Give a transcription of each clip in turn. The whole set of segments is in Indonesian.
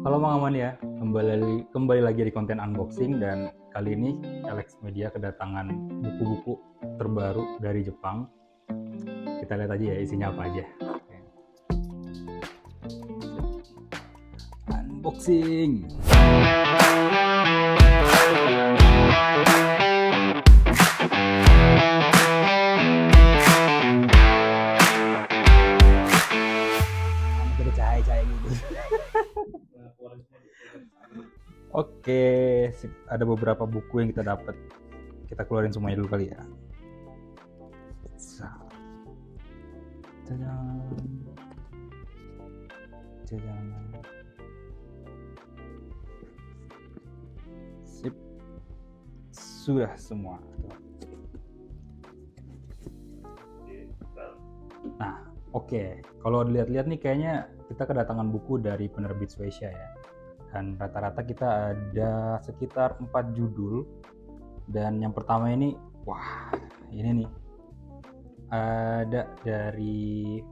Halo Bang Aman ya, kembali lagi di konten unboxing dan kali ini Alex Media kedatangan buku-buku terbaru dari Jepang. Kita lihat aja ya isinya apa aja. Oke. Unboxing. Ada cahaya-cahaya gitu. Oke, ada beberapa buku yang kita dapat. Kita keluarin semuanya dulu kali ya. Jajan. Sip. Sudah semua. Nah, oke. Kalau dilihat-lihat nih kayaknya kita kedatangan buku dari penerbit Shueisha ya. Dan rata-rata kita ada sekitar 4 judul. Dan yang pertama ini, wah, ini nih. Ada dari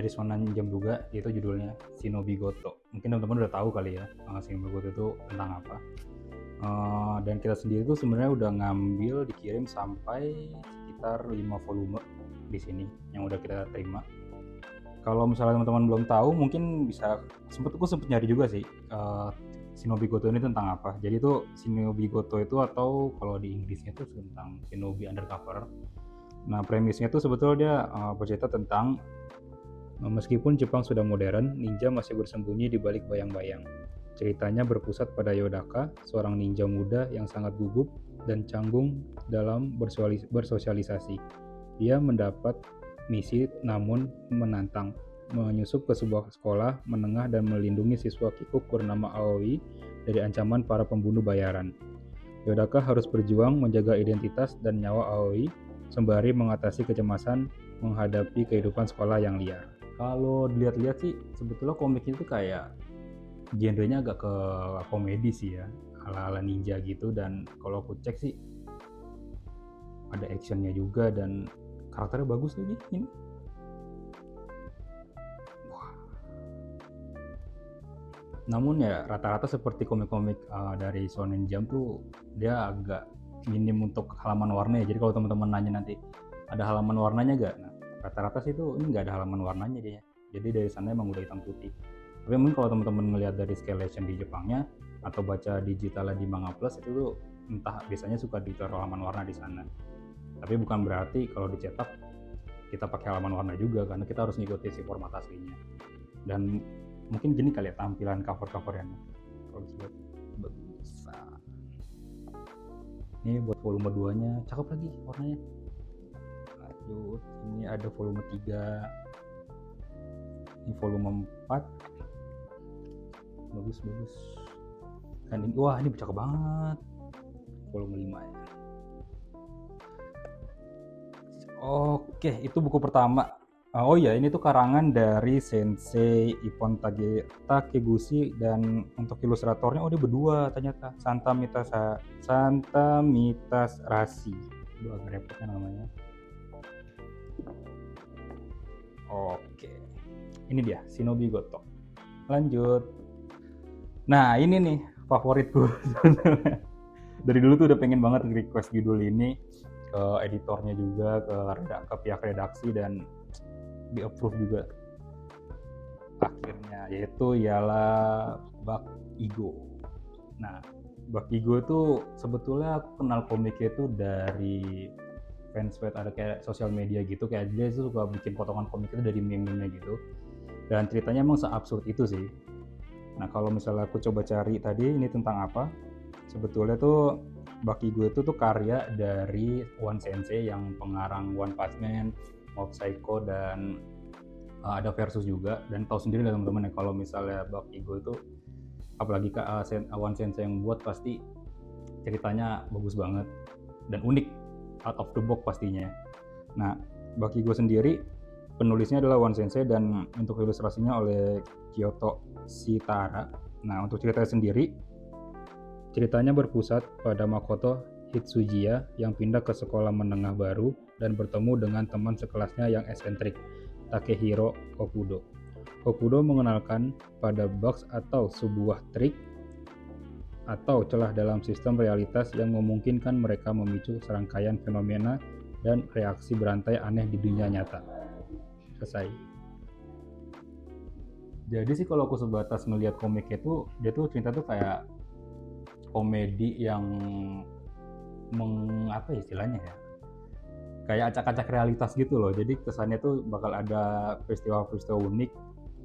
Shonen Jump juga, itu judulnya Shinobi Goto. Mungkin teman-teman udah tahu kali ya, Shinobi Goto itu tentang apa. Dan kita sendiri tuh sebenarnya udah ngambil dikirim sampai sekitar 5 volume di sini yang udah kita terima. Kalau misalnya teman-teman belum tahu, mungkin bisa sempet nyari juga sih Shinobi Goto ini tentang apa. Jadi itu Shinobi Goto itu, atau kalau di Inggrisnya itu tentang Shinobi Undercover. Nah, premisnya tuh sebetulnya bercerita tentang meskipun Jepang sudah modern, ninja masih bersembunyi di balik bayang-bayang. Ceritanya berpusat pada Yodaka, seorang ninja muda yang sangat gugup dan canggung dalam bersosialisasi. Dia mendapat misi namun menantang, menyusup ke sebuah sekolah menengah dan melindungi siswa kikuk bernama Aoi dari ancaman para pembunuh bayaran. Yodaka harus berjuang menjaga identitas dan nyawa Aoi sembari mengatasi kecemasan menghadapi kehidupan sekolah yang liar. Kalau dilihat-lihat sih sebetulnya komiknya itu kayak genrenya agak ke komedi sih ya, ala-ala ninja gitu, dan kalau aku cek sih ada actionnya juga dan karakternya bagus lagi ini. Wah. Namun ya rata-rata seperti komik-komik dari Shonen Jump tuh dia agak minim untuk halaman warna ya. Jadi kalau teman-teman nanya nanti ada halaman warnanya gak? Nah, rata-rata sih tuh ini nggak ada halaman warnanya dia. Jadi dari sana emang udah hitam putih. Tapi mungkin kalau teman-teman ngelihat dari scalation di Jepangnya atau baca digitalnya di Manga Plus itu tuh entah biasanya suka ditaruh halaman warna di sana. Tapi bukan berarti kalau dicetak kita pakai halaman warna juga, karena kita harus ngikutin si format aslinya. Dan mungkin gini kali ya tampilan cover-covernya. Kalau lihat bagus. Ini buat volume 2-nya, cakep lagi warnanya. Lanjut, ini ada volume 3. Ini volume 4. Bagus. Dan ini, wah ini cakep banget. Volume 5 ya. Oke, itu buku pertama. Oh iya, ini tuh karangan dari Sensei Ippon Takeguchi, dan untuk ilustratornya dia berdua ternyata, Santa Mitas Rasi. Aduh, agak repot ya namanya. Oke, ini dia Shinobi Goto. Lanjut. Nah, ini nih favoritku. Dari dulu tuh udah pengen banget request judul ini ke editornya juga, ke pihak redaksi, dan di approve juga akhirnya, yaitu ialah Bakugo. Nah, Bakugo itu sebetulnya aku kenal komiknya itu dari fanspage, ada kayak sosial media gitu, kayak dia itu suka bikin potongan komik itu dari meme-nya gitu, dan ceritanya emang seabsurd itu sih. Nah, kalau misalnya aku coba cari tadi ini tentang apa, sebetulnya tuh Bakugo itu tuh karya dari One Sensei yang pengarang One Punch Man, Mob Psycho, dan ada Versus juga. Dan tahu sendiri lah teman-teman ya, kalau misalnya Bakugo itu apalagi One Sensei yang buat, pasti ceritanya bagus banget dan unik, out of the box pastinya. Nah, Bakugo sendiri penulisnya adalah One Sensei dan untuk ilustrasinya oleh Kyoto Shitara. Nah, untuk ceritanya sendiri, ceritanya berpusat pada Makoto Hitsujiya yang pindah ke sekolah menengah baru dan bertemu dengan teman sekelasnya yang eksentrik, Takehiro Kokudo. Hokudo mengenalkan pada bugs atau sebuah trik atau celah dalam sistem realitas yang memungkinkan mereka memicu serangkaian fenomena dan reaksi berantai aneh di dunia nyata. Selesai. Jadi sih kalau aku sebatas ngelihat komiknya tuh, dia tuh cerita tuh kayak komedi yang apa istilahnya ya? Kayak acak-acak realitas gitu loh. Jadi kesannya tuh bakal ada peristiwa-peristiwa unik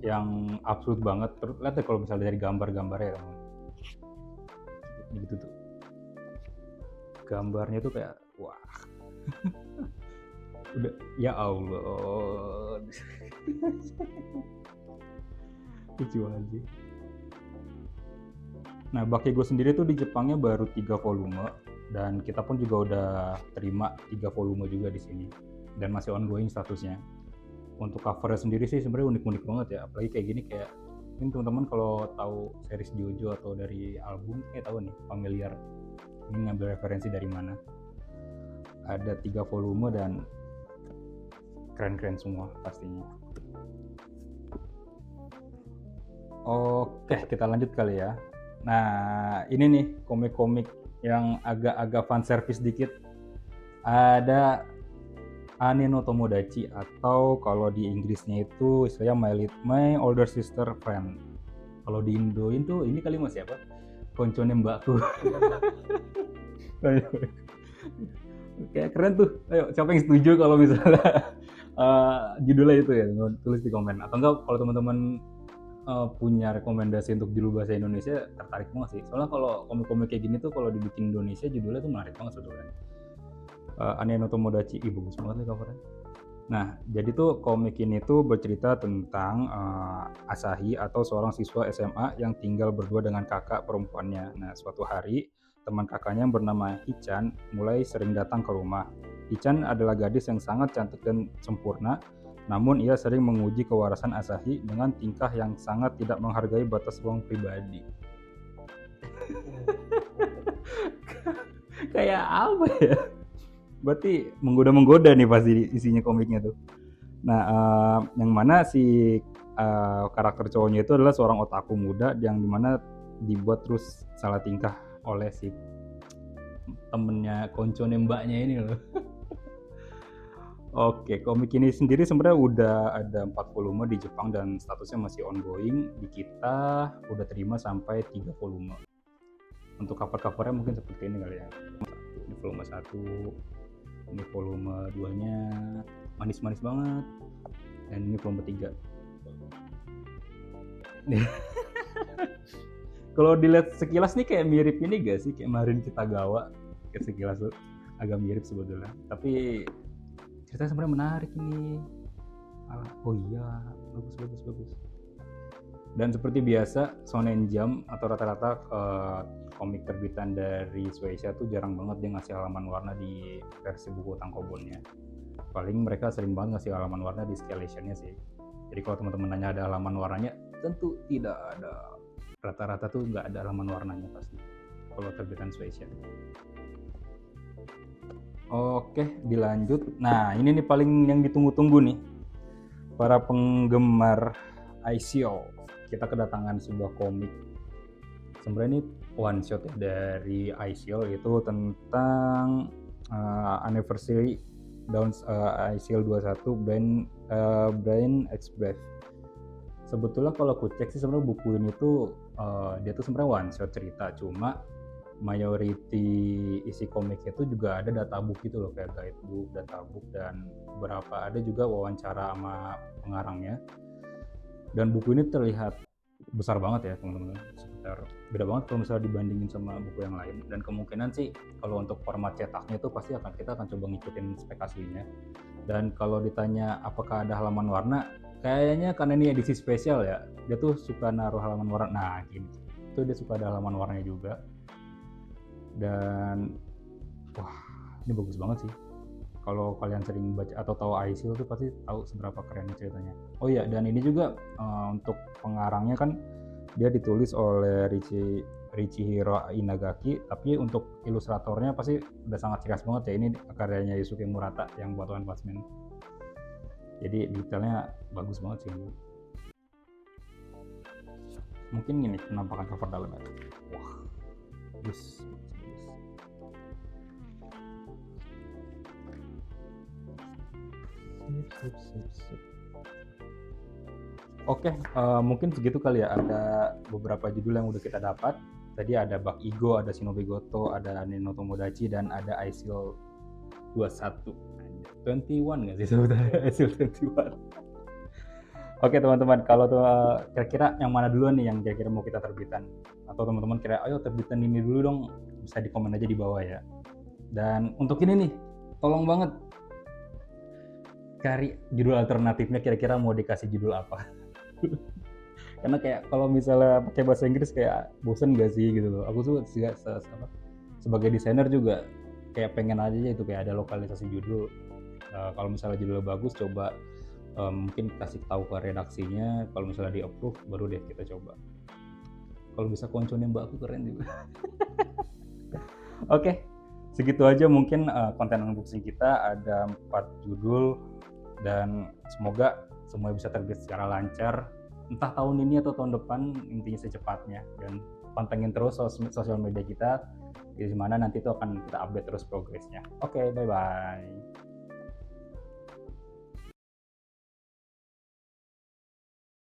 yang absurd banget. Terus lihat deh kalau misalnya dari gambar-gambarnya ya, gitu tuh. Gambarnya tuh kayak wah. Udah ya Allah. Lucu aja. Nah, Bakugo sendiri tuh di Jepangnya baru 3 volume dan kita pun juga udah terima 3 volume juga di sini dan masih ongoing statusnya. Untuk covernya sendiri sih sebenarnya unik-unik banget ya, apalagi kayak gini kayak ini teman-teman kalau tahu series JoJo atau dari album kayak tahu nih familiar ini ngambil referensi dari mana. Ada 3 volume dan keren-keren semua pastinya. Oke, kita lanjut kali ya. Nah, ini nih komik-komik yang agak-agak fan service dikit. Ada Ane no Tomodachi atau kalau di Inggrisnya itu istilahnya My Older Sister Friend. Kalau di Indoin tuh ini kali mas siapa? Koncone mbakku. Kayak keren tuh. Ayo, siapa yang setuju kalau misalnya judulnya itu ya, tulis di komen. Atau enggak kalau teman-teman punya rekomendasi untuk judul bahasa Indonesia, tertarik banget sih. Soalnya kalau komik-komik kayak gini tuh kalau dibikin Indonesia judulnya tuh menarik banget sebetulnya. Ane no Tomodachi, bagus banget nih covernya. Nah, jadi tuh komik ini tuh bercerita tentang Asahi atau seorang siswa SMA yang tinggal berdua dengan kakak perempuannya. Nah, suatu hari teman kakaknya yang bernama Hichan mulai sering datang ke rumah. Hichan adalah gadis yang sangat cantik dan sempurna, namun ia sering menguji kewarasan Asahi dengan tingkah yang sangat tidak menghargai batas ruang pribadi. Kayak apa ya? Berarti menggoda-menggoda nih pasti isinya komiknya tuh. Nah, yang mana si karakter cowoknya itu adalah seorang otaku muda yang dimana dibuat terus salah tingkah oleh si temennya koncone mbaknya ini loh. Oke, komik ini sendiri sebenarnya udah ada 4 volume di Jepang dan statusnya masih ongoing. Di kita udah terima sampai 3 volume. Untuk cover-covernya mungkin seperti ini kali ya. Ini volume 1, ini volume 2-nya manis-manis banget. Dan ini volume 3. Kalau dilihat sekilas nih kayak mirip ini gak sih? Kayak Marin Kitagawa. Kayak sekilas tuh agak mirip sebetulnya. Tapi ceritanya sebenarnya menarik ini. Oh iya, bagus. Dan seperti biasa, Shonen Jump atau rata-rata komik terbitan dari Shueisha tuh jarang banget dia ngasih halaman warna di versi buku tankobonnya. Paling mereka sering banget ngasih halaman warna di scalationnya sih. Jadi kalau teman-teman nanya ada halaman warnanya, tentu tidak ada. Rata-rata tuh nggak ada halaman warnanya pasti kalau terbitan Shueisha. Oke, dilanjut. Nah, ini nih paling yang ditunggu-tunggu nih. Para penggemar ICO, kita kedatangan sebuah komik. Sebenarnya ini one shot ya dari ICO, yaitu tentang anniversary ICO 21 Brain Express. Sebetulnya kalau aku cek sih sebenarnya buku ini tuh dia tuh sebenarnya one shot cerita, cuma mayority isi komiknya itu juga ada databook gitu loh, kayak guidebook, databook, dan beberapa ada juga wawancara sama pengarangnya. Dan buku ini terlihat besar banget ya teman-teman, sekitar beda banget kalau misalnya dibandingin sama buku yang lain. Dan kemungkinan sih kalau untuk format cetaknya itu pasti kita akan coba ngikutin spek aslinya. Dan kalau ditanya apakah ada halaman warna, kayaknya karena ini edisi spesial ya, dia tuh suka naruh halaman warna. Nah gini, itu dia suka ada halaman warnanya juga. Dan wah, ini bagus banget sih. Kalau kalian sering baca atau tahu ICO tuh pasti tahu seberapa keren ceritanya. Oh iya, dan ini juga untuk pengarangnya kan dia ditulis oleh Richihiro Inagaki, tapi untuk ilustratornya pasti udah sangat ciri khas banget ya. Ini karyanya Yusuke Murata yang buat One Punch Man. Jadi detailnya bagus banget sih ini. mungkin ini penampakan cover dalamnya. Wah, bagus. Sip. Oke, mungkin segitu kali ya. Ada beberapa judul yang udah kita dapat. Tadi ada Bug Ego, ada Shinobi Goto, ada Nino Tomodachi, dan ada ISIL 21. 21 nggak sih sebetulnya? ISIL 21. Oke teman-teman, kalau tuh kira-kira yang mana duluan nih yang kira-kira mau kita terbitan? Atau teman-teman kira, ayo terbitan ini dulu dong, bisa di komen aja di bawah ya. Dan untuk ini nih, tolong banget cari judul alternatifnya, kira-kira mau dikasih judul apa. Karena kayak kalau misalnya pakai bahasa Inggris kayak bosen gak sih gitu loh. Aku tuh sebagai desainer juga kayak pengen aja itu kayak ada lokalisasi judul. Kalau misalnya judulnya bagus, coba mungkin kasih tahu ke redaksinya. Kalau misalnya di approve, baru deh kita coba. Kalau bisa konconnya mbak aku keren juga. Oke, segitu aja mungkin konten unboxing kita. Ada 4 judul dan semoga semua bisa terbit secara lancar, entah tahun ini atau tahun depan, intinya secepatnya. Dan pantengin terus sosial media kita, di mana nanti itu akan kita update terus progresnya. Oke, bye-bye.